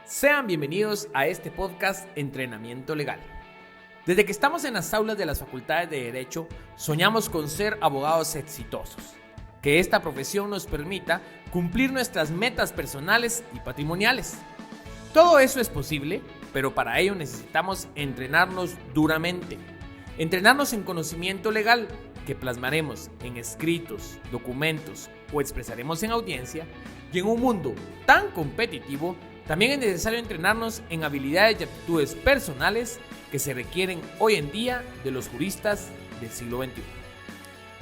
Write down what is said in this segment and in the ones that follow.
Sean bienvenidos a este podcast Entrenamiento Legal. Desde que estamos en las aulas de las facultades de Derecho, soñamos con ser abogados exitosos. Que esta profesión nos permita cumplir nuestras metas personales y patrimoniales. Todo eso es posible, pero para ello necesitamos entrenarnos duramente. Entrenarnos en conocimiento legal, que plasmaremos en escritos, documentos o expresaremos en audiencia. Y en un mundo tan competitivo, también es necesario entrenarnos en habilidades y aptitudes personales que se requieren hoy en día de los juristas del siglo XXI.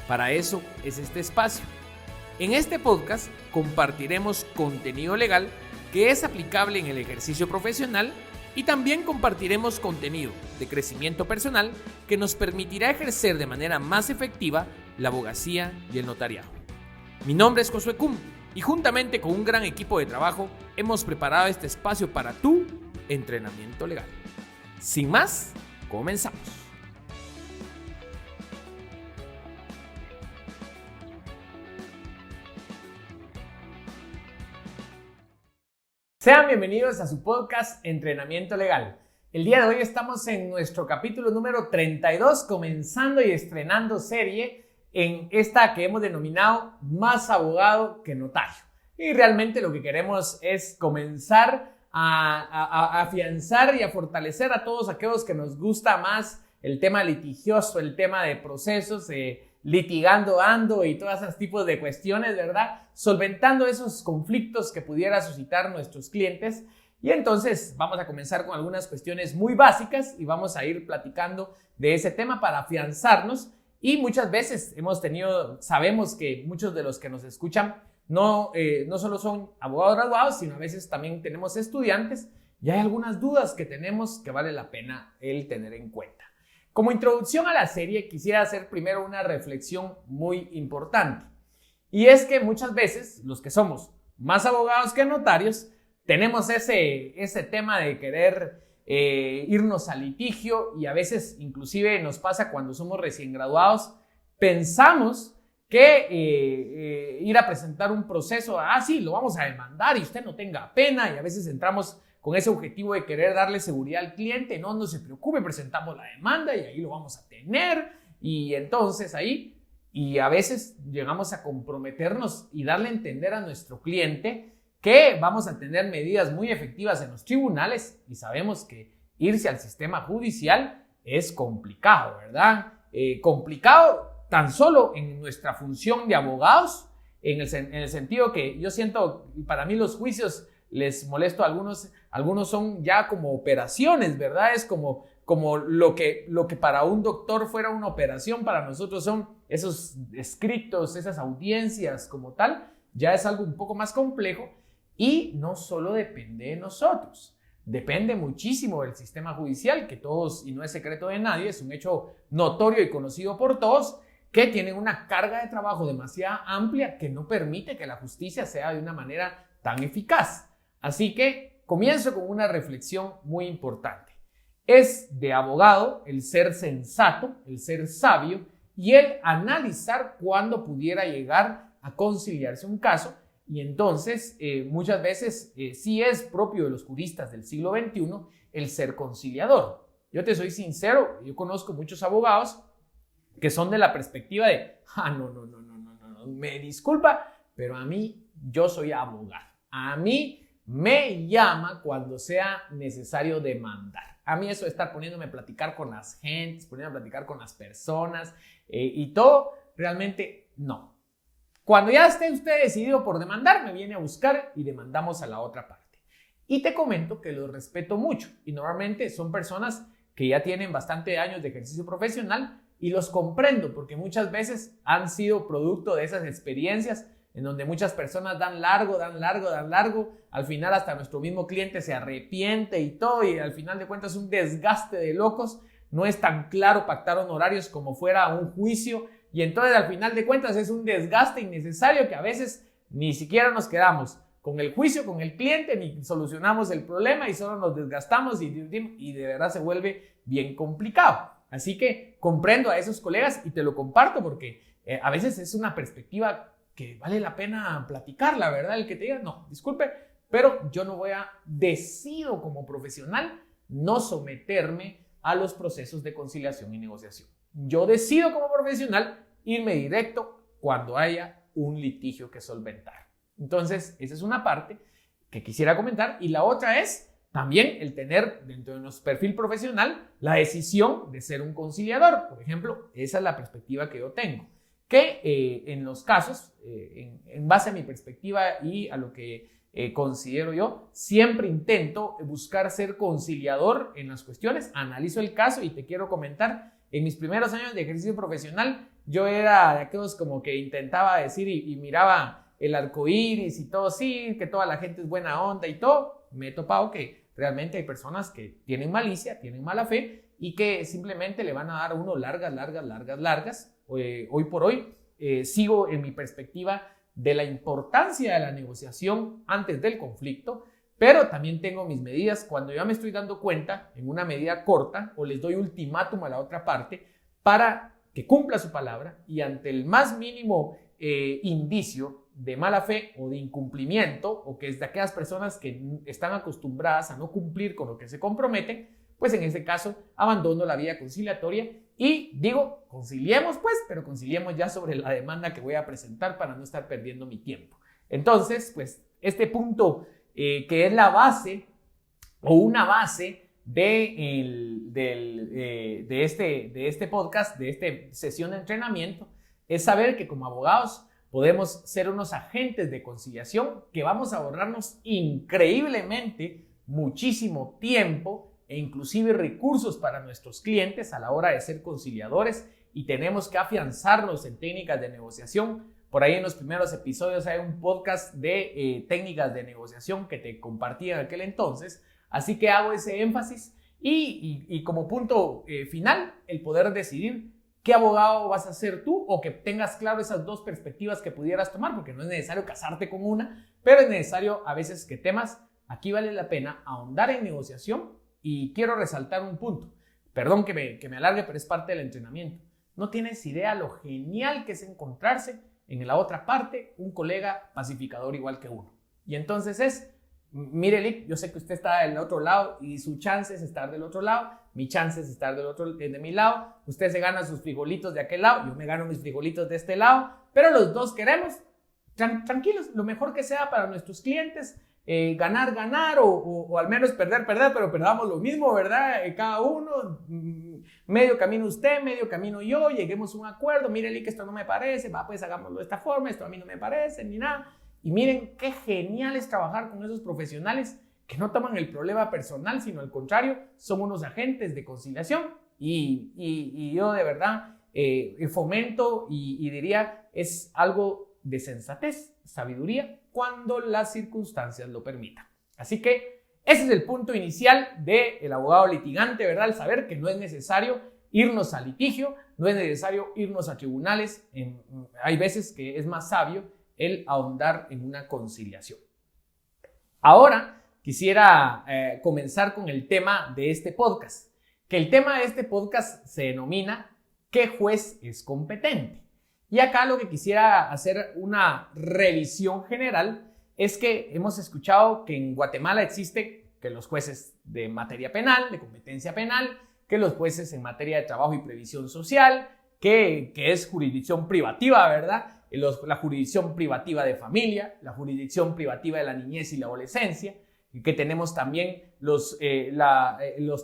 Para eso es este espacio. En este podcast compartiremos contenido legal que es aplicable en el ejercicio profesional y también compartiremos contenido de crecimiento personal que nos permitirá ejercer de manera más efectiva la abogacía y el notariado. Mi nombre es Josué Cum y juntamente con un gran equipo de trabajo hemos preparado este espacio para tu entrenamiento legal. Sin más, comenzamos. Sean bienvenidos a su podcast Entrenamiento Legal. El día de hoy estamos en nuestro capítulo número 32, comenzando y estrenando serie en esta que hemos denominado Más abogado que notario. Y realmente lo que queremos es comenzar a afianzar y a fortalecer a todos aquellos que nos gusta más el tema litigioso, el tema de procesos, litigando ando y todos esos tipos de cuestiones, ¿verdad? Solventando esos conflictos que pudiera suscitar nuestros clientes. Y entonces vamos a comenzar con algunas cuestiones muy básicas y vamos a ir platicando de ese tema para afianzarnos. Y muchas veces sabemos que muchos de los que nos escuchan no solo son abogados graduados, sino a veces también tenemos estudiantes y hay algunas dudas que tenemos que vale la pena el tener en cuenta. Como introducción a la serie, quisiera hacer primero una reflexión muy importante. Y es que muchas veces los que somos más abogados que notarios tenemos ese tema de querer irnos al litigio y a veces inclusive nos pasa cuando somos recién graduados, pensamos que ir a presentar un proceso, sí, lo vamos a demandar y usted no tenga pena, y a veces entramos con ese objetivo de querer darle seguridad al cliente, no se preocupe, presentamos la demanda y ahí lo vamos a tener, y entonces ahí, y a veces llegamos a comprometernos y darle a entender a nuestro cliente que vamos a tener medidas muy efectivas en los tribunales y sabemos que irse al sistema judicial es complicado, ¿verdad? Complicado tan solo en nuestra función de abogados, en el sentido que yo siento, para mí los juicios les molesto a algunos son ya como operaciones, ¿verdad? Es como lo que para un doctor fuera una operación, para nosotros son esos escritos, esas audiencias como tal, ya es algo un poco más complejo. Y no solo depende de nosotros, depende muchísimo del sistema judicial, que todos, y no es secreto de nadie, es un hecho notorio y conocido por todos, que tienen una carga de trabajo demasiado amplia que no permite que la justicia sea de una manera tan eficaz. Así que comienzo con una reflexión muy importante. Es de abogado el ser sensato, el ser sabio y el analizar cuándo pudiera llegar a conciliarse un caso. Y entonces, muchas veces sí es propio de los juristas del siglo XXI el ser conciliador. Yo te soy sincero, yo conozco muchos abogados que son de la perspectiva de, no, me disculpa, pero yo soy abogado. A mí me llama cuando sea necesario demandar. A mí eso de estar poniéndome a platicar con las gentes, poniéndome a platicar con las personas y todo, realmente no. Cuando ya esté usted decidido por demandar, me viene a buscar y demandamos a la otra parte. Y te comento que los respeto mucho y normalmente son personas que ya tienen bastante años de ejercicio profesional y los comprendo porque muchas veces han sido producto de esas experiencias en donde muchas personas dan largo, al final hasta nuestro mismo cliente se arrepiente y todo, y al final de cuentas es un desgaste de locos, no es tan claro pactar honorarios como fuera un juicio. Y entonces al final de cuentas es un desgaste innecesario que a veces ni siquiera nos quedamos con el juicio, con el cliente, ni solucionamos el problema y solo nos desgastamos y de verdad se vuelve bien complicado. Así que comprendo a esos colegas y te lo comparto porque a veces es una perspectiva que vale la pena platicar, la verdad, el que te diga, no, disculpe, pero yo no decido como profesional no someterme a los procesos de conciliación y negociación. Yo decido como profesional irme directo cuando haya un litigio que solventar. Entonces, esa es una parte que quisiera comentar. Y la otra es también el tener dentro de nuestro perfil profesional la decisión de ser un conciliador. Por ejemplo, esa es la perspectiva que yo tengo. Que en los casos, en base a mi perspectiva y a lo que considero yo, siempre intento buscar ser conciliador en las cuestiones. Analizo el caso y te quiero comentar, en mis primeros años de ejercicio profesional, yo era de aquellos como que intentaba decir y miraba el arco iris y todo, sí, que toda la gente es buena onda y todo. Me he topado que realmente hay personas que tienen malicia, tienen mala fe y que simplemente le van a dar a uno largas. Hoy por hoy sigo en mi perspectiva de la importancia de la negociación antes del conflicto, pero también tengo mis medidas cuando ya me estoy dando cuenta en una medida corta o les doy ultimátum a la otra parte para que cumpla su palabra y ante el más mínimo indicio de mala fe o de incumplimiento o que es de aquellas personas que están acostumbradas a no cumplir con lo que se comprometen, pues en ese caso abandono la vía conciliatoria y digo, conciliemos pues, pero conciliemos ya sobre la demanda que voy a presentar para no estar perdiendo mi tiempo. Entonces, pues este punto que es la base o una base de este podcast, de esta sesión de entrenamiento, es saber que como abogados podemos ser unos agentes de conciliación que vamos a ahorrarnos increíblemente muchísimo tiempo e inclusive recursos para nuestros clientes a la hora de ser conciliadores y tenemos que afianzarnos en técnicas de negociación. Por ahí en los primeros episodios hay un podcast de técnicas de negociación que te compartí en aquel entonces, así que hago ese énfasis y como punto final, el poder decidir qué abogado vas a ser tú o que tengas claro esas dos perspectivas que pudieras tomar, porque no es necesario casarte con una, pero es necesario a veces que temas, aquí vale la pena ahondar en negociación. Y quiero resaltar un punto, perdón que me alargue, pero es parte del entrenamiento. No tienes idea lo genial que es encontrarse en la otra parte un colega pacificador igual que uno. Y entonces mire Lick, yo sé que usted está del otro lado y su chance es estar del otro lado, mi chance es estar de mi lado, usted se gana sus frijolitos de aquel lado, yo me gano mis frijolitos de este lado, pero los dos queremos, tranquilos, lo mejor que sea para nuestros clientes, ganar o al menos perder, pero perdamos lo mismo, ¿verdad? Cada uno, medio camino usted, medio camino yo, lleguemos a un acuerdo, mire que esto no me parece, pues hagámoslo de esta forma, esto a mí no me parece, ni nada. Y miren qué genial es trabajar con esos profesionales que no toman el problema personal, sino al contrario, son unos agentes de conciliación y yo de verdad fomento y diría es algo de sensatez, sabiduría, cuando las circunstancias lo permitan. Así que ese es el punto inicial del abogado litigante, ¿verdad? El saber que no es necesario irnos a litigio, no es necesario irnos a tribunales. Hay veces que es más sabio el ahondar en una conciliación. Ahora quisiera comenzar con el tema de este podcast, que el tema de este podcast se denomina ¿qué juez es competente? Y acá lo que quisiera hacer una revisión general es que hemos escuchado que en Guatemala existe que los jueces de materia penal, de competencia penal, que los jueces en materia de trabajo y previsión social, que es jurisdicción privativa, ¿verdad? La jurisdicción privativa de familia, la jurisdicción privativa de la niñez y la adolescencia, y que tenemos también los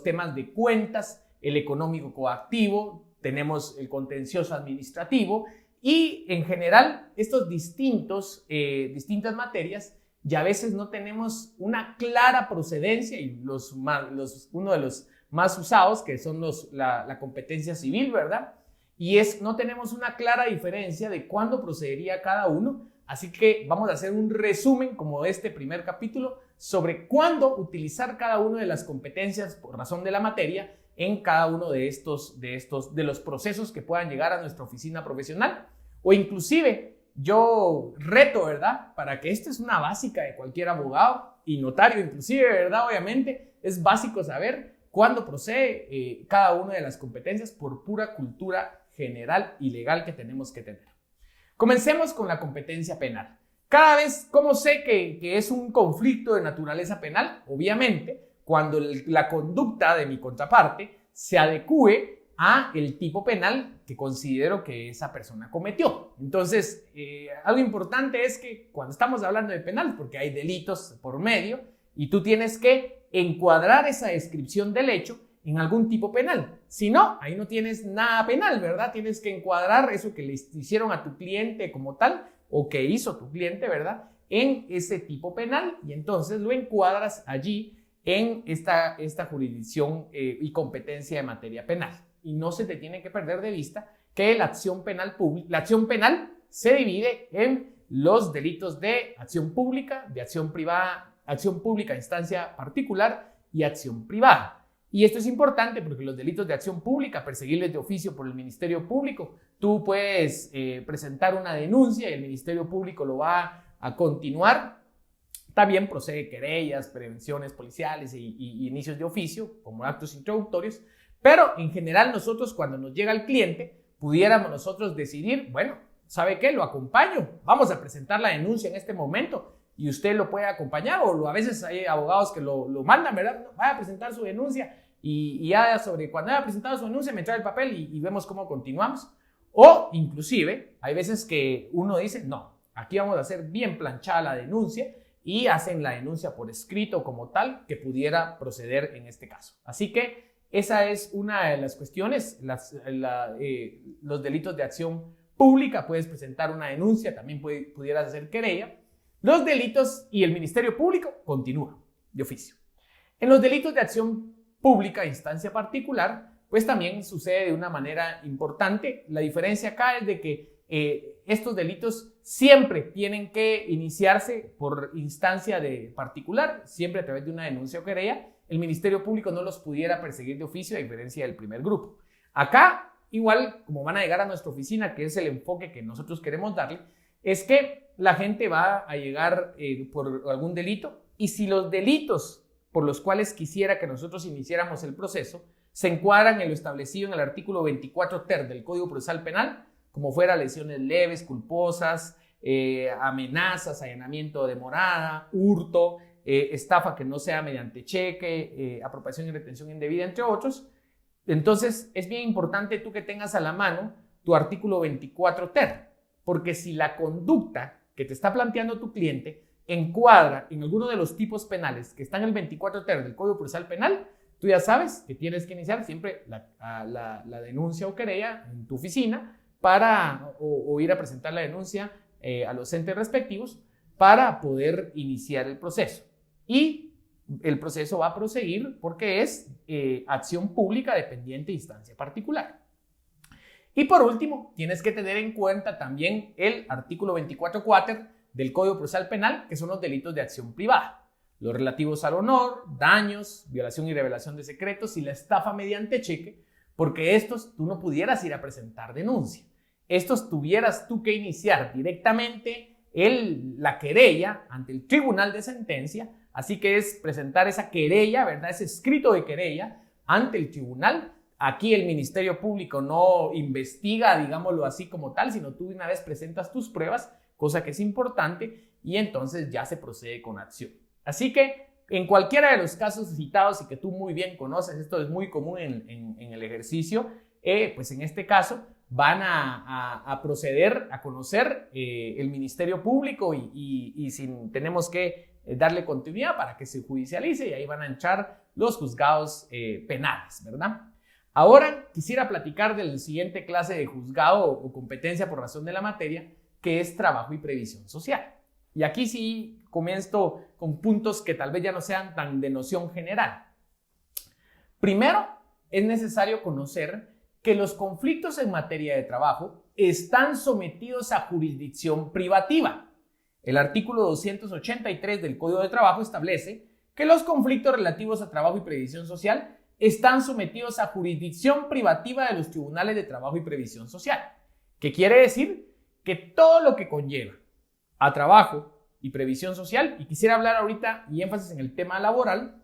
temas de cuentas, el económico coactivo, tenemos el contencioso administrativo y en general estos distintas materias ya a veces no tenemos una clara procedencia y uno de los más usados que son la competencia civil, ¿verdad? Y no tenemos una clara diferencia de cuándo procedería cada uno, así que vamos a hacer un resumen como este primer capítulo sobre cuándo utilizar cada una de las competencias por razón de la materia en cada uno de los procesos que puedan llegar a nuestra oficina profesional o inclusive yo reto, ¿verdad? Para que esto es una básica de cualquier abogado y notario inclusive, ¿verdad? Obviamente es básico saber cuándo procede cada una de las competencias por pura cultura general y legal que tenemos que tener. Comencemos con la competencia penal. Cada vez, ¿cómo sé que es un conflicto de naturaleza penal? Obviamente, cuando la conducta de mi contraparte se adecue a el tipo penal que considero que esa persona cometió. Entonces, algo importante es que cuando estamos hablando de penal, porque hay delitos por medio, y tú tienes que encuadrar esa descripción del hecho en algún tipo penal. Si no, ahí no tienes nada penal, ¿verdad? Tienes que encuadrar eso que le hicieron a tu cliente como tal, o que hizo tu cliente, ¿verdad? En ese tipo penal, y entonces lo encuadras allí en esta jurisdicción y competencia de materia penal. Y no se te tiene que perder de vista que la acción penal se divide en los delitos de acción pública, de acción privada, acción pública a instancia particular y acción privada. Y esto es importante porque los delitos de acción pública, perseguibles de oficio por el Ministerio Público, tú puedes presentar una denuncia y el Ministerio Público lo va a continuar. También procede querellas, prevenciones policiales y inicios de oficio como actos introductorios. Pero en general nosotros cuando nos llega el cliente pudiéramos nosotros decidir, bueno, ¿sabe qué? Lo acompaño, vamos a presentar la denuncia en este momento y usted lo puede acompañar o a veces hay abogados que lo mandan, ¿verdad? Vaya a presentar su denuncia y ya sobre cuando haya presentado su denuncia me trae el papel y vemos cómo continuamos. O inclusive hay veces que uno dice, no, aquí vamos a hacer bien planchada la denuncia y hacen la denuncia por escrito como tal que pudiera proceder en este caso. Así que esa es una de las cuestiones, los delitos de acción pública, puedes presentar una denuncia, también pudieras hacer querella. Los delitos y el Ministerio Público continúa de oficio. En los delitos de acción pública a instancia particular, pues también sucede de una manera importante. La diferencia acá es de que estos delitos siempre tienen que iniciarse por instancia de particular, siempre a través de una denuncia o querella. El Ministerio Público no los pudiera perseguir de oficio a diferencia del primer grupo. Acá, igual, como van a llegar a nuestra oficina, que es el enfoque que nosotros queremos darle, es que la gente va a llegar por algún delito y si los delitos por los cuales quisiera que nosotros iniciáramos el proceso se encuadran en lo establecido en el artículo 24 ter del Código Procesal Penal, como fuera lesiones leves, culposas, amenazas, allanamiento de morada, hurto, estafa que no sea mediante cheque, apropiación y retención indebida, entre otros. Entonces, es bien importante tú que tengas a la mano tu artículo 24 ter, porque si la conducta que te está planteando tu cliente encuadra en alguno de los tipos penales que están en el 24 ter del Código Procesal Penal, tú ya sabes que tienes que iniciar siempre la denuncia o querella en tu oficina o ir a presentar la denuncia a los entes respectivos para poder iniciar el proceso. Y el proceso va a proseguir porque es acción pública dependiente de instancia particular. Y por último, tienes que tener en cuenta también el artículo 24 quater del Código Procesal Penal, que son los delitos de acción privada, los relativos al honor, daños, violación y revelación de secretos y la estafa mediante cheque, porque estos tú no pudieras ir a presentar denuncia. Estos tuvieras tú que iniciar directamente la querella ante el tribunal de sentencia, así que es presentar esa querella, ¿verdad? Ese escrito de querella ante el tribunal. Aquí el Ministerio Público no investiga, digámoslo así como tal, sino tú una vez presentas tus pruebas, cosa que es importante, y entonces ya se procede con acción. Así que en cualquiera de los casos citados y que tú muy bien conoces, esto es muy común en el ejercicio, pues en este caso van a proceder a conocer el Ministerio Público y tenemos que darle continuidad para que se judicialice y ahí van a entrar los juzgados penales, ¿verdad? Ahora quisiera platicar de la siguiente clase de juzgado o competencia por razón de la materia, que es trabajo y previsión social. Y aquí sí comienzo con puntos que tal vez ya no sean tan de noción general. Primero, es necesario conocer que los conflictos en materia de trabajo están sometidos a jurisdicción privativa. El artículo 283 del Código de Trabajo establece que los conflictos relativos a trabajo y previsión social están sometidos a jurisdicción privativa de los tribunales de trabajo y previsión social. ¿Qué quiere decir? Que todo lo que conlleva a trabajo y previsión social, y quisiera hablar ahorita y énfasis en el tema laboral,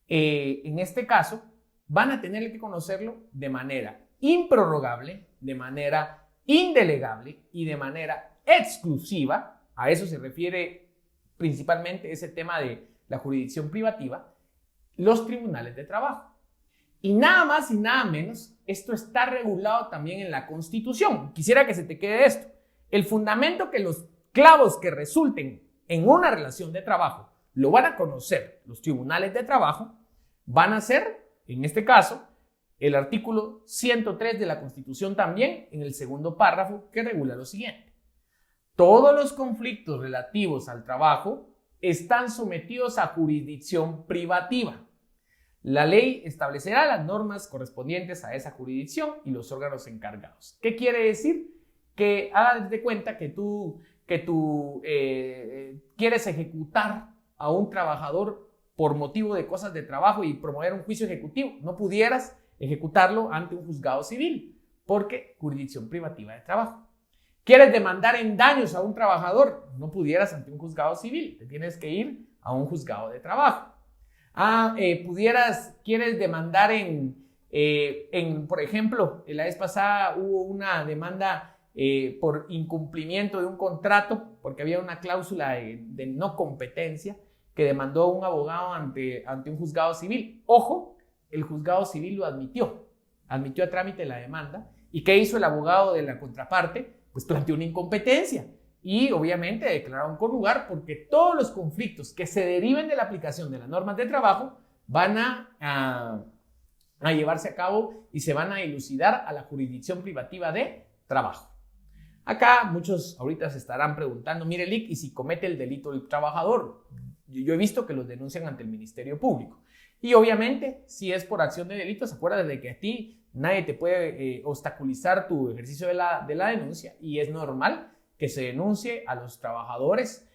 en este caso, van a tener que conocerlo de manera improrrogable, de manera indelegable y de manera exclusiva a eso se refiere principalmente ese tema de la jurisdicción privativa, los tribunales de trabajo. Y nada más y nada menos, esto está regulado también en la Constitución. Quisiera que se te quede esto. El fundamento que los clavos que resulten en una relación de trabajo lo van a conocer los tribunales de trabajo, van a ser, en este caso, el artículo 103 de la Constitución también, en el segundo párrafo, que regula lo siguiente. Todos los conflictos relativos al trabajo están sometidos a jurisdicción privativa. La ley establecerá las normas correspondientes a esa jurisdicción y los órganos encargados. ¿Qué quiere decir? Que hagas de cuenta que tú quieres ejecutar a un trabajador por motivo de cosas de trabajo y promover un juicio ejecutivo. No pudieras ejecutarlo ante un juzgado civil, porque jurisdicción privativa de trabajo. ¿Quieres demandar en daños a un trabajador? No pudieras ante un juzgado civil, te tienes que ir a un juzgado de trabajo. Quieres demandar por ejemplo, la vez pasada hubo una demanda por incumplimiento de un contrato, porque había una cláusula de no competencia que demandó un abogado ante un juzgado civil. Ojo, el juzgado civil lo admitió a trámite la demanda. ¿Y qué hizo el abogado de la contraparte? Pues planteó una incompetencia y obviamente declararon con lugar, porque todos los conflictos que se deriven de la aplicación de las normas de trabajo van a llevarse a cabo y se van a dilucidar a la jurisdicción privativa de trabajo. Acá muchos ahorita se estarán preguntando, mire Lick, ¿y si comete el delito el trabajador? Yo he visto que los denuncian ante el Ministerio Público. Y obviamente, si es por acción de delito, se acuerda de que a ti nadie te puede obstaculizar tu ejercicio de la denuncia, y es normal que se denuncie a los trabajadores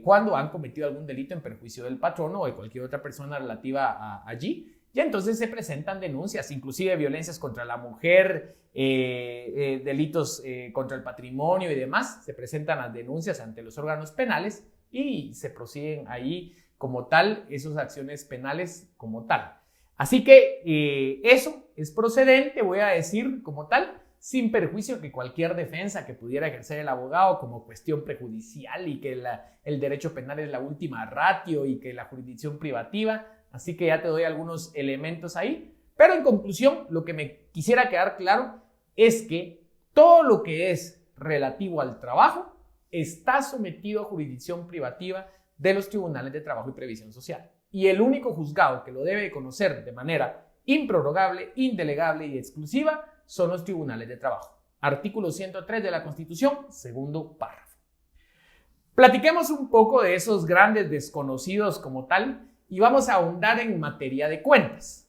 cuando han cometido algún delito en perjuicio del patrono o de cualquier otra persona relativa allí. Y entonces se presentan denuncias, inclusive violencias contra la mujer, delitos contra el patrimonio y demás. Se presentan las denuncias ante los órganos penales y se prosiguen ahí como tal, esas acciones penales como tal. Así que eso es procedente, voy a decir como tal, sin perjuicio que cualquier defensa que pudiera ejercer el abogado como cuestión prejudicial y que el derecho penal es la última ratio y que la jurisdicción privativa. Así que ya te doy algunos elementos ahí. Pero en conclusión, lo que me quisiera quedar claro es que todo lo que es relativo al trabajo está sometido a jurisdicción privativa de los tribunales de trabajo y previsión social. Y el único juzgado que lo debe conocer de manera improrrogable, indelegable y exclusiva son los tribunales de trabajo. Artículo 103 de la Constitución, segundo párrafo. Platiquemos un poco de esos grandes desconocidos como tal y vamos a ahondar en materia de cuentas.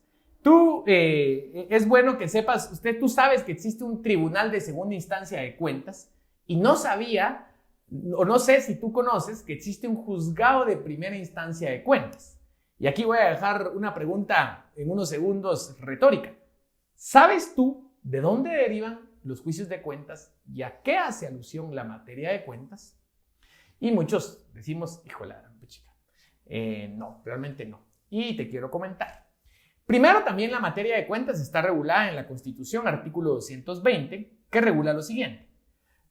Es bueno que sepas, tú sabes que existe un tribunal de segunda instancia de cuentas y no sabía, o no sé si tú conoces, que existe un juzgado de primera instancia de cuentas. Y aquí voy a dejar una pregunta en unos segundos retórica. ¿Sabes tú de dónde derivan los juicios de cuentas y a qué hace alusión la materia de cuentas? Y muchos decimos, híjole, chica, no, realmente no. Y te quiero comentar. Primero, también la materia de cuentas está regulada en la Constitución, artículo 220, que regula lo siguiente.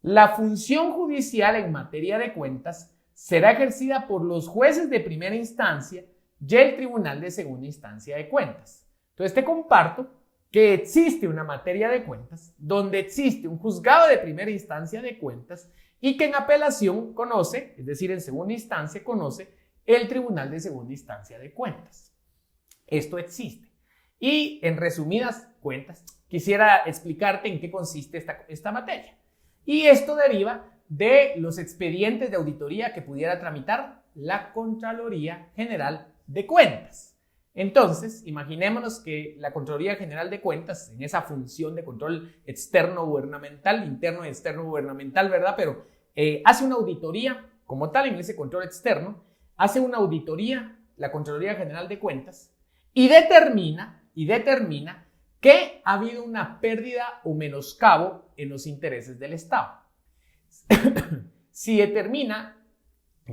La función judicial en materia de cuentas será ejercida por los jueces de primera instancia y el Tribunal de Segunda Instancia de Cuentas. Entonces te comparto que existe una materia de cuentas donde existe un juzgado de primera instancia de cuentas y que en apelación conoce, es decir, en segunda instancia conoce el Tribunal de Segunda Instancia de Cuentas. Esto existe. Y en resumidas cuentas, quisiera explicarte en qué consiste esta materia. Y esto deriva de los expedientes de auditoría que pudiera tramitar la Contraloría General de Cuentas. Entonces, imaginémonos que la Contraloría General de Cuentas, en esa función de control externo gubernamental, interno y externo gubernamental, ¿verdad? Pero hace una auditoría como tal en ese control externo, hace una auditoría la Contraloría General de Cuentas y determina que ha habido una pérdida o menoscabo en los intereses del Estado. Si determina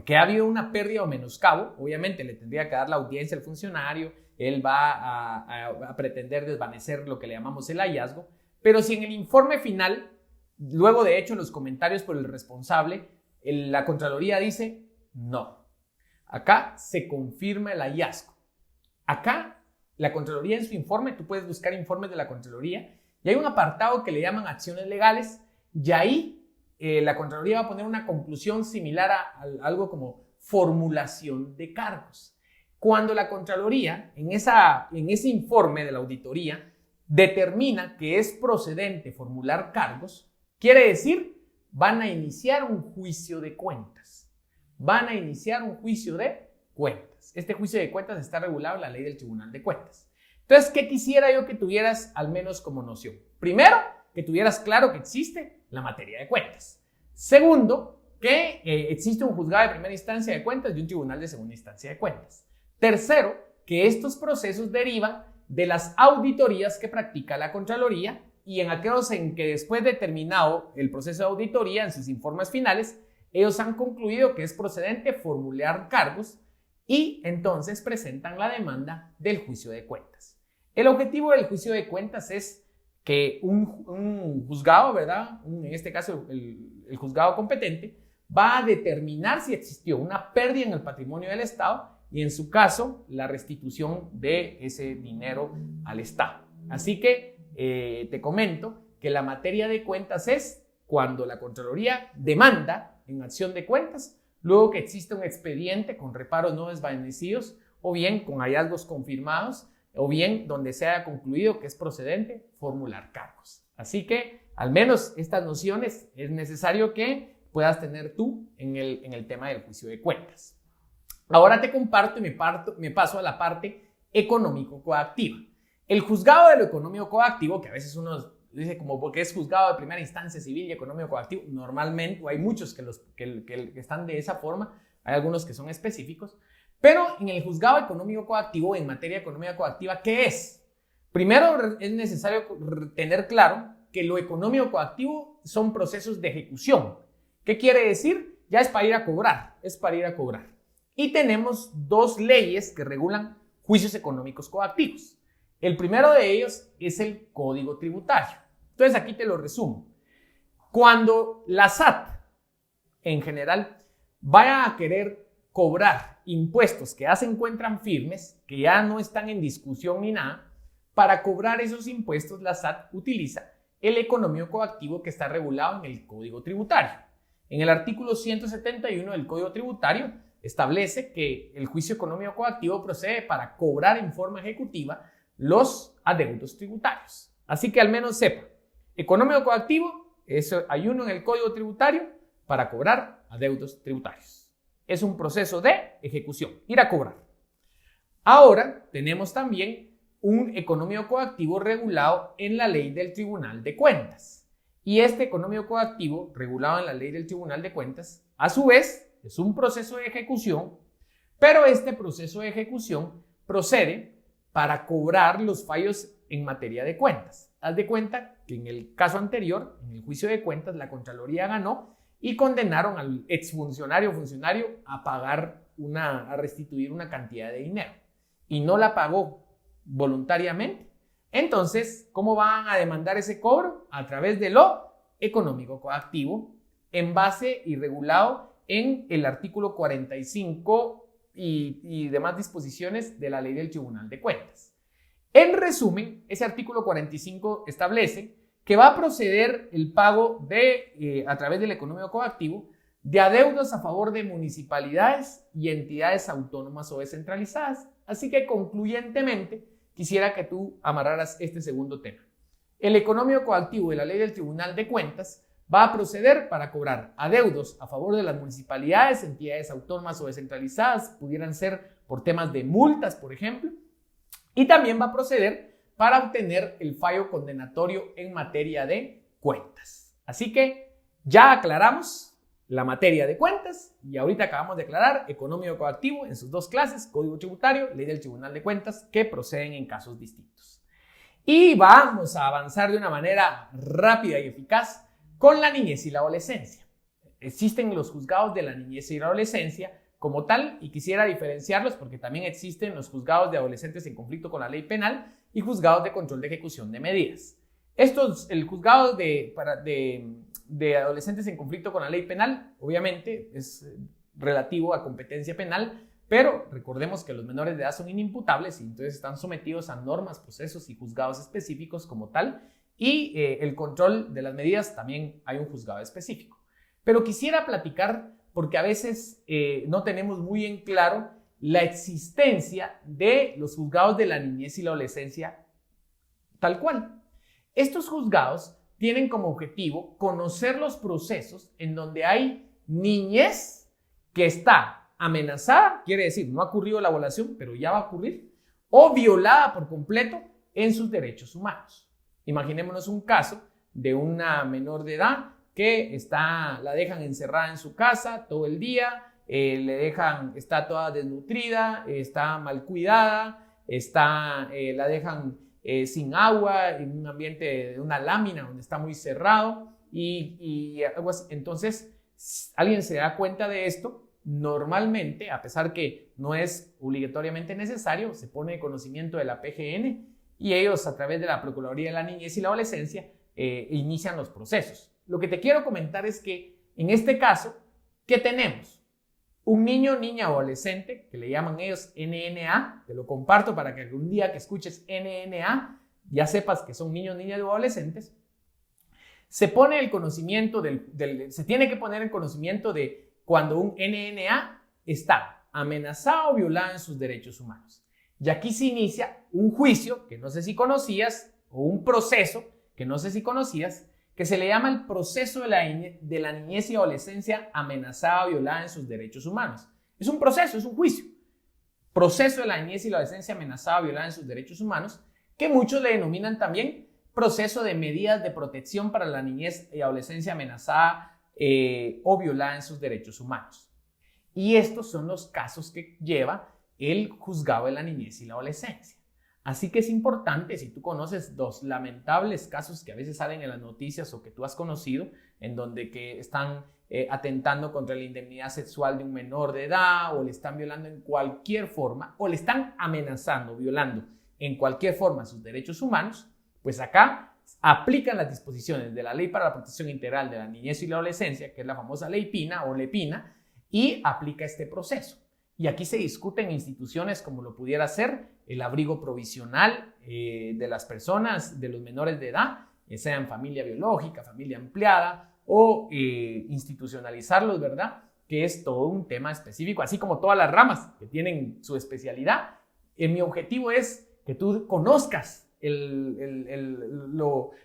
que ha habido una pérdida o menoscabo, obviamente le tendría que dar la audiencia al funcionario, él va a pretender desvanecer lo que le llamamos el hallazgo, pero si en el informe final, luego de hecho los comentarios por el responsable, la Contraloría dice no. Acá se confirma el hallazgo. Acá la Contraloría en su informe, tú puedes buscar informes de la Contraloría y hay un apartado que le llaman acciones legales y ahí la Contraloría va a poner una conclusión similar a algo como formulación de cargos. Cuando la Contraloría en ese informe de la auditoría determina que es procedente formular cargos, quiere decir van a iniciar un juicio de cuentas. Van a iniciar un juicio de cuentas. Este juicio de cuentas está regulado en la ley del Tribunal de Cuentas. Entonces, ¿qué quisiera yo que tuvieras al menos como noción? Primero, que tuvieras claro que existe la materia de cuentas. Segundo, que existe un juzgado de primera instancia de cuentas y un tribunal de segunda instancia de cuentas. Tercero, que estos procesos derivan de las auditorías que practica la Contraloría y en aquellos en que después de terminado el proceso de auditoría, en sus informes finales, ellos han concluido que es procedente formular cargos y entonces presentan la demanda del juicio de cuentas. El objetivo del juicio de cuentas es que un juzgado, ¿verdad? En este caso el juzgado competente, va a determinar si existió una pérdida en el patrimonio del Estado y en su caso la restitución de ese dinero al Estado. Así que te comento que la materia de cuentas es cuando la Contraloría demanda en acción de cuentas, luego que existe un expediente con reparos no desvanecidos o bien con hallazgos confirmados o bien donde se haya concluido que es procedente formular cargos. Así que al menos estas nociones es necesario que puedas tener tú en el tema del juicio de cuentas. Ahora te comparto y me paso a la parte económico-coactiva. El juzgado de lo económico-coactivo, que a veces uno dice como porque es juzgado de primera instancia civil y económico-coactivo, normalmente, o hay muchos que están de esa forma, hay algunos que son específicos, pero en el juzgado económico coactivo, en materia económica coactiva, ¿qué es? Primero es necesario tener claro que lo económico coactivo son procesos de ejecución. ¿Qué quiere decir? Ya es para ir a cobrar, es para ir a cobrar. Y tenemos dos leyes que regulan juicios económicos coactivos. El primero de ellos es el Código Tributario. Entonces aquí te lo resumo. Cuando la SAT, en general, vaya a querer cobrar impuestos que ya se encuentran firmes, que ya no están en discusión ni nada, para cobrar esos impuestos la SAT utiliza el económico coactivo que está regulado en el Código Tributario. En el artículo 171 del Código Tributario establece que el juicio económico coactivo procede para cobrar en forma ejecutiva los adeudos tributarios. Así que al menos sepa, económico coactivo, eso hay uno en el Código Tributario para cobrar adeudos tributarios. Es un proceso de ejecución, ir a cobrar. Ahora tenemos también un económico coactivo regulado en la ley del Tribunal de Cuentas. Y este económico coactivo regulado en la ley del Tribunal de Cuentas, a su vez, es un proceso de ejecución, pero este proceso de ejecución procede para cobrar los fallos en materia de cuentas. Haz de cuenta que en el caso anterior, en el juicio de cuentas, la Contraloría ganó y condenaron al exfuncionario o funcionario a restituir una cantidad de dinero y no la pagó voluntariamente. Entonces, ¿cómo van a demandar ese cobro? A través de lo económico coactivo en base y regulado en el artículo 45 y demás disposiciones de la ley del Tribunal de Cuentas. En resumen, ese artículo 45 establece que va a proceder el pago a través del económico coactivo de adeudos a favor de municipalidades y entidades autónomas o descentralizadas. Así que concluyentemente quisiera que tú amarraras este segundo tema. El económico coactivo de la ley del Tribunal de Cuentas va a proceder para cobrar adeudos a favor de las municipalidades, entidades autónomas o descentralizadas, pudieran ser por temas de multas, por ejemplo, y también va a proceder para obtener el fallo condenatorio en materia de cuentas. Así que ya aclaramos la materia de cuentas y ahorita acabamos de aclarar económico coactivo en sus dos clases, Código Tributario, Ley del Tribunal de Cuentas, que proceden en casos distintos. Y vamos a avanzar de una manera rápida y eficaz con la niñez y la adolescencia. Existen los juzgados de la niñez y la adolescencia como tal y quisiera diferenciarlos porque también existen los juzgados de adolescentes en conflicto con la ley penal y juzgados de control de ejecución de medidas. El juzgado de adolescentes en conflicto con la ley penal, obviamente, es relativo a competencia penal, pero recordemos que los menores de edad son inimputables y entonces están sometidos a normas, procesos y juzgados específicos como tal, y el control de las medidas también hay un juzgado específico. Pero quisiera platicar, porque a veces no tenemos muy en claro la existencia de los juzgados de la niñez y la adolescencia tal cual. Estos juzgados tienen como objetivo conocer los procesos en donde hay niñez que está amenazada, quiere decir, no ha ocurrido la violación, pero ya va a ocurrir, o violada por completo en sus derechos humanos. Imaginémonos un caso de una menor de edad que la dejan encerrada en su casa todo el día, está toda desnutrida, está mal cuidada, la dejan sin agua, en un ambiente de una lámina donde está muy cerrado y algo así. Entonces, alguien se da cuenta de esto, normalmente, a pesar que no es obligatoriamente necesario, se pone en conocimiento de la PGN y ellos, a través de la Procuraduría de la Niñez y la Adolescencia, inician los procesos. Lo que te quiero comentar es que en este caso, ¿qué tenemos? Un niño, niña o adolescente, que le llaman ellos NNA, te lo comparto para que algún día que escuches NNA, ya sepas que son niños, niñas o adolescentes. Se tiene que poner en conocimiento de cuando un NNA está amenazado o violado en sus derechos humanos. Y aquí se inicia un juicio, que no sé si conocías, o un proceso, que no sé si conocías, que se le llama el proceso de la niñez y adolescencia amenazada o violada en sus derechos humanos. Es un proceso, es un juicio. Proceso de la niñez y la adolescencia amenazada o violada en sus derechos humanos, que muchos le denominan también proceso de medidas de protección para la niñez y adolescencia amenazada o violada en sus derechos humanos. Y estos son los casos que lleva el juzgado de la niñez y la adolescencia. Así que es importante, si tú conoces los lamentables casos que a veces salen en las noticias o que tú has conocido, en donde que están atentando contra la indemnidad sexual de un menor de edad, o le están violando en cualquier forma, o le están amenazando, violando en cualquier forma sus derechos humanos, pues acá aplican las disposiciones de la Ley para la Protección Integral de la Niñez y la Adolescencia, que es la famosa Ley PINA o LEPINA, y aplica este proceso. Y aquí se discuten instituciones como lo pudiera ser el abrigo provisional de las personas, de los menores de edad, sea en familia biológica, familia ampliada, o institucionalizarlos, ¿verdad? Que es todo un tema específico, así como todas las ramas que tienen su especialidad. Mi objetivo es que tú conozcas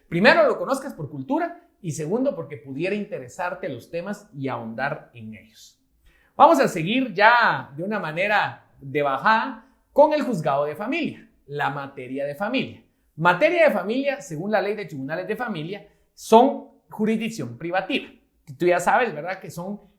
primero lo conozcas por cultura y segundo porque pudiera interesarte los temas y ahondar en ellos. Vamos a seguir ya de una manera de bajada con el juzgado de familia, la materia de familia. Materia de familia, según la ley de tribunales de familia, son jurisdicción privativa. Tú ya sabes, ¿verdad?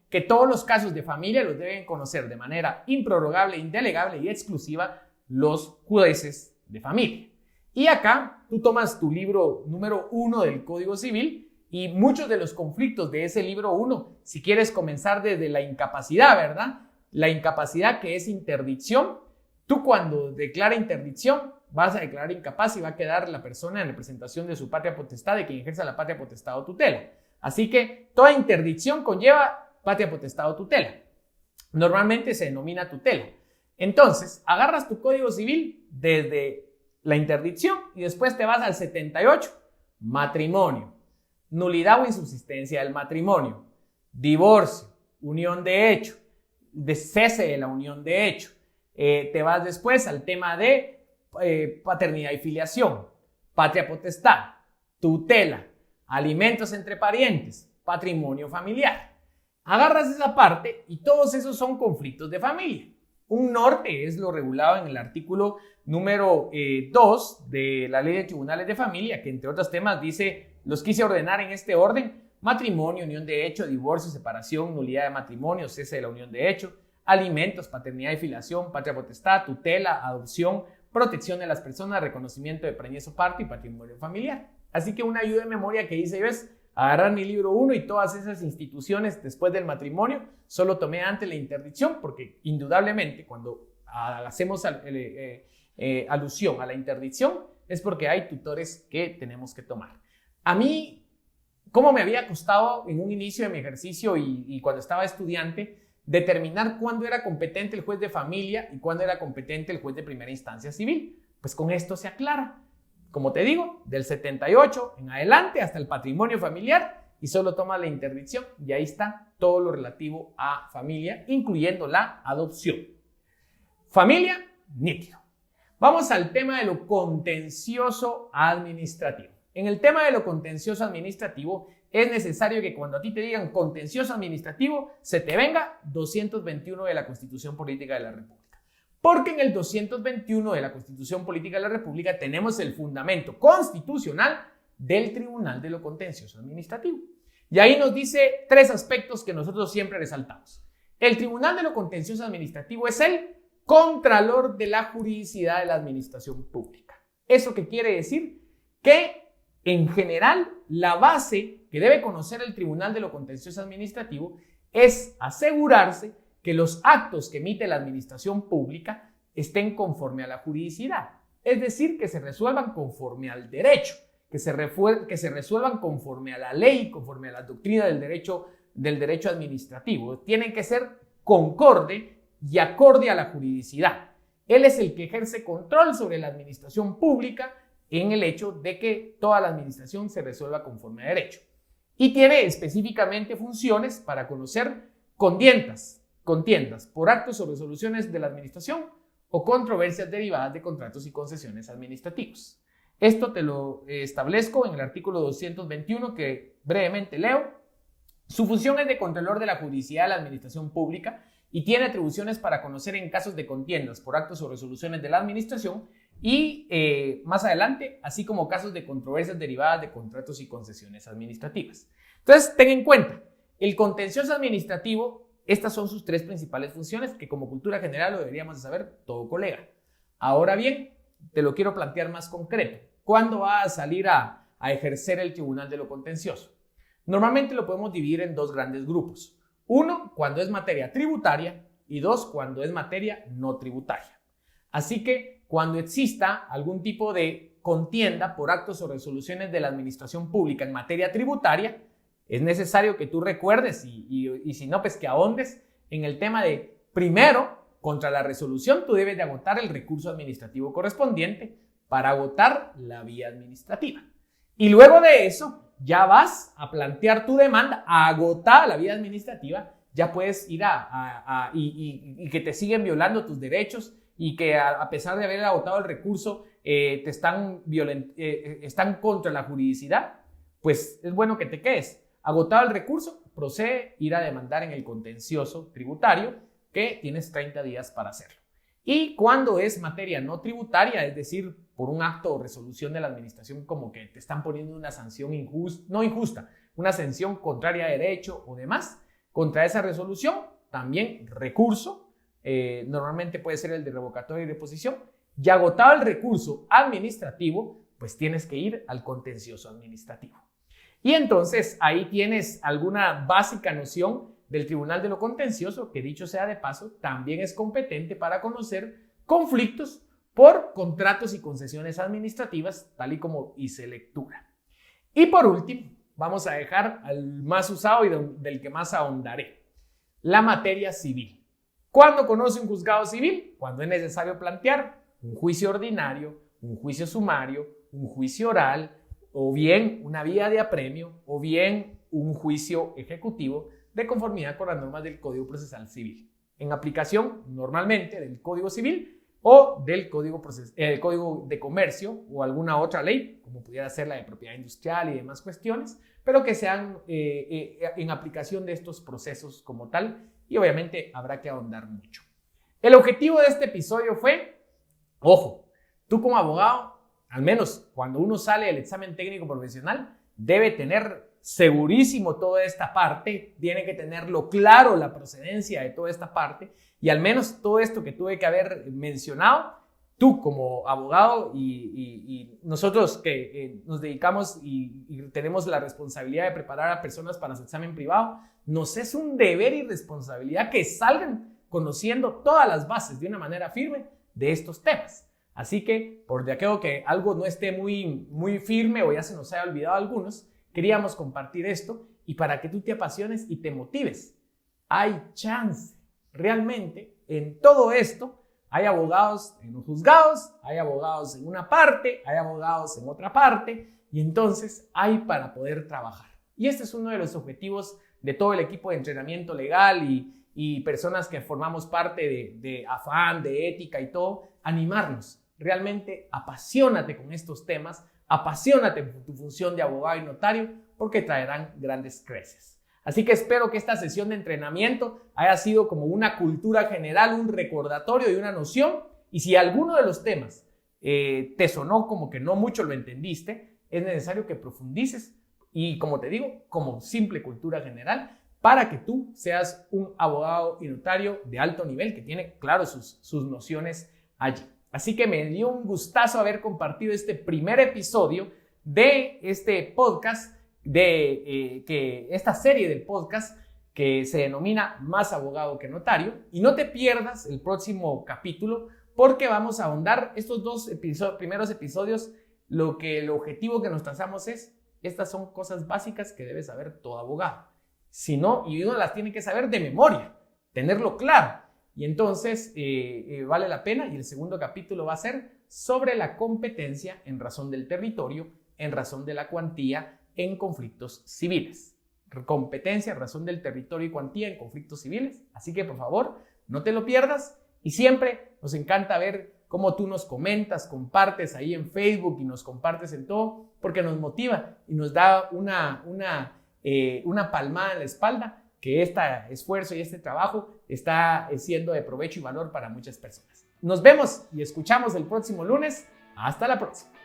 Que todos los casos de familia los deben conocer de manera improrrogable, indelegable y exclusiva los jueces de familia. Y acá tú tomas tu libro número 1 del Código Civil y muchos de los conflictos de ese libro 1, si quieres comenzar desde la incapacidad, ¿verdad? La incapacidad que es interdicción. Tú cuando declara interdicción vas a declarar incapaz y va a quedar la persona en representación de su patria potestad, de quien ejerza la patria potestad o tutela. Así que toda interdicción conlleva patria potestad o tutela. Normalmente se denomina tutela. Entonces, agarras tu Código Civil desde la interdicción y después te vas al 78, matrimonio, nulidad o insubsistencia del matrimonio, divorcio, unión de hecho, cese de la unión de hecho. Te vas después al tema de paternidad y filiación, patria potestad, tutela, alimentos entre parientes, patrimonio familiar. Agarras esa parte y todos esos son conflictos de familia. Un norte es lo regulado en el artículo número 2 de la Ley de Tribunales de Familia, que entre otros temas dice, los quise ordenar en este orden: matrimonio, unión de hecho, divorcio, separación, nulidad de matrimonio, cese de la unión de hecho, alimentos, paternidad y filiación, patria potestad, tutela, adopción, protección de las personas, reconocimiento de preñez o parto y patrimonio familiar. Así que una ayuda de memoria que hice yo es agarrar mi libro 1 y todas esas instituciones después del matrimonio. Solo tomé antes la interdicción porque indudablemente cuando hacemos alusión a la interdicción es porque hay tutores que tenemos que tomar. A mí, ¿cómo me había costado en un inicio de mi ejercicio y cuando estaba estudiante determinar cuándo era competente el juez de familia y cuándo era competente el juez de primera instancia civil? Pues con esto se aclara. Como te digo, del 78 en adelante hasta el patrimonio familiar y solo toma la interdicción y ahí está todo lo relativo a familia, incluyendo la adopción. Familia, nítido. Vamos al tema de lo contencioso administrativo. En el tema de lo contencioso administrativo es necesario que cuando a ti te digan contencioso administrativo se te venga 221 de la Constitución Política de la República. Porque en el 221 de la Constitución Política de la República tenemos el fundamento constitucional del Tribunal de lo Contencioso Administrativo. Y ahí nos dice 3 aspectos que nosotros siempre resaltamos. El Tribunal de lo Contencioso Administrativo es el contralor de la juridicidad de la administración pública. ¿Eso qué quiere decir? Que en general la base que debe conocer el Tribunal de lo Contencioso Administrativo es asegurarse que los actos que emite la administración pública estén conforme a la juridicidad, es decir, que se resuelvan conforme al derecho, que se resuelvan conforme a la ley, conforme a la doctrina del derecho administrativo. Tienen que ser concorde y acorde a la juridicidad. Él es el que ejerce control sobre la administración pública en el hecho de que toda la administración se resuelva conforme a derecho. Y tiene específicamente funciones para conocer contiendas por actos o resoluciones de la administración o controversias derivadas de contratos y concesiones administrativos. Esto te lo establezco en el artículo 221 que brevemente leo. Su función es de contralor de la juridicidad de la administración pública y tiene atribuciones para conocer en casos de contiendas por actos o resoluciones de la administración y más adelante, así como casos de controversias derivadas de contratos y concesiones administrativas. Entonces, ten en cuenta, el contencioso administrativo, estas son sus 3 principales funciones que como cultura general lo deberíamos de saber todo colega. Ahora bien, te lo quiero plantear más concreto. ¿Cuándo va a salir a ejercer el Tribunal de lo Contencioso? Normalmente lo podemos dividir en 2 grandes grupos. 1, cuando es materia tributaria y 2, cuando es materia no tributaria. Así que cuando exista algún tipo de contienda por actos o resoluciones de la administración pública en materia tributaria, es necesario que tú recuerdes y si no, pues que ahondes en el tema de, primero, contra la resolución tú debes de agotar el recurso administrativo correspondiente para agotar la vía administrativa. Y luego de eso, ya vas a plantear tu demanda, agotada la vía administrativa, ya puedes ir y que te siguen violando tus derechos y que a pesar de haber agotado el recurso están contra la juridicidad, pues es bueno que te quedes. Agotado el recurso, procede a ir a demandar en el contencioso tributario, que tienes 30 días para hacerlo. Y cuando es materia no tributaria, es decir, por un acto o resolución de la administración como que te están poniendo una sanción injusta, una sanción contraria a derecho o demás, contra esa resolución, también recurso, normalmente puede ser el de revocatoria y reposición, y agotado el recurso administrativo, pues tienes que ir al contencioso administrativo. Y entonces ahí tienes alguna básica noción del Tribunal de lo Contencioso, que dicho sea de paso, también es competente para conocer conflictos por contratos y concesiones administrativas, tal y como hice lectura. Y por último, vamos a dejar al más usado y del que más ahondaré, la materia civil. ¿Cuándo conoce un juzgado civil? Cuando es necesario plantear un juicio ordinario, un juicio sumario, un juicio oral, o bien una vía de apremio, o bien un juicio ejecutivo de conformidad con las normas del Código Procesal Civil, en aplicación normalmente del Código Civil o del Código de Comercio o alguna otra ley, como pudiera ser la de propiedad industrial y demás cuestiones, pero que sean en aplicación de estos procesos como tal, y obviamente habrá que ahondar mucho. El objetivo de este episodio fue, ojo, tú como abogado, al menos cuando uno sale del examen técnico profesional, debe tener segurísimo toda esta parte, tiene que tenerlo claro la procedencia de toda esta parte, y al menos todo esto que tuve que haber mencionado, tú como abogado y nosotros que nos dedicamos y tenemos la responsabilidad de preparar a personas para su examen privado, nos es un deber y responsabilidad que salgan conociendo todas las bases de una manera firme de estos temas. Así que, por de aquello que algo no esté muy firme o ya se nos haya olvidado a algunos, queríamos compartir esto y para que tú te apasiones y te motives. Hay chance. Realmente, en todo esto, hay abogados en los juzgados, hay abogados en una parte, hay abogados en otra parte, y entonces hay para poder trabajar. Y este es uno de los objetivos de todo el equipo de entrenamiento legal y personas que formamos parte de AFAN, de ética y todo, animarnos. Realmente apasionate con estos temas, apasionate por tu función de abogado y notario, porque traerán grandes creces. Así que espero que esta sesión de entrenamiento haya sido como una cultura general, un recordatorio y una noción. Y si alguno de los temas te sonó como que no mucho lo entendiste, es necesario que profundices y, como te digo, como simple cultura general, para que tú seas un abogado y notario de alto nivel que tiene, claro, sus nociones allí. Así que me dio un gustazo haber compartido este primer episodio de este podcast, de esta serie de podcast que se denomina Más Abogado que Notario. Y no te pierdas el próximo capítulo porque vamos a ahondar estos dos primeros episodios. El objetivo que nos trazamos es, estas son cosas básicas que debe saber todo abogado. Si no, y uno las tiene que saber de memoria, tenerlo claro. Y entonces vale la pena. Y el segundo capítulo va a ser sobre la competencia en razón del territorio, en razón de la cuantía en conflictos civiles. Competencia en razón del territorio y cuantía en conflictos civiles. Así que por favor, no te lo pierdas. Y siempre nos encanta ver cómo tú nos comentas, compartes ahí en Facebook y nos compartes en todo, porque nos motiva y nos da una palmada en la espalda que este esfuerzo y este trabajo está siendo de provecho y valor para muchas personas. Nos vemos y escuchamos el próximo lunes. Hasta la próxima.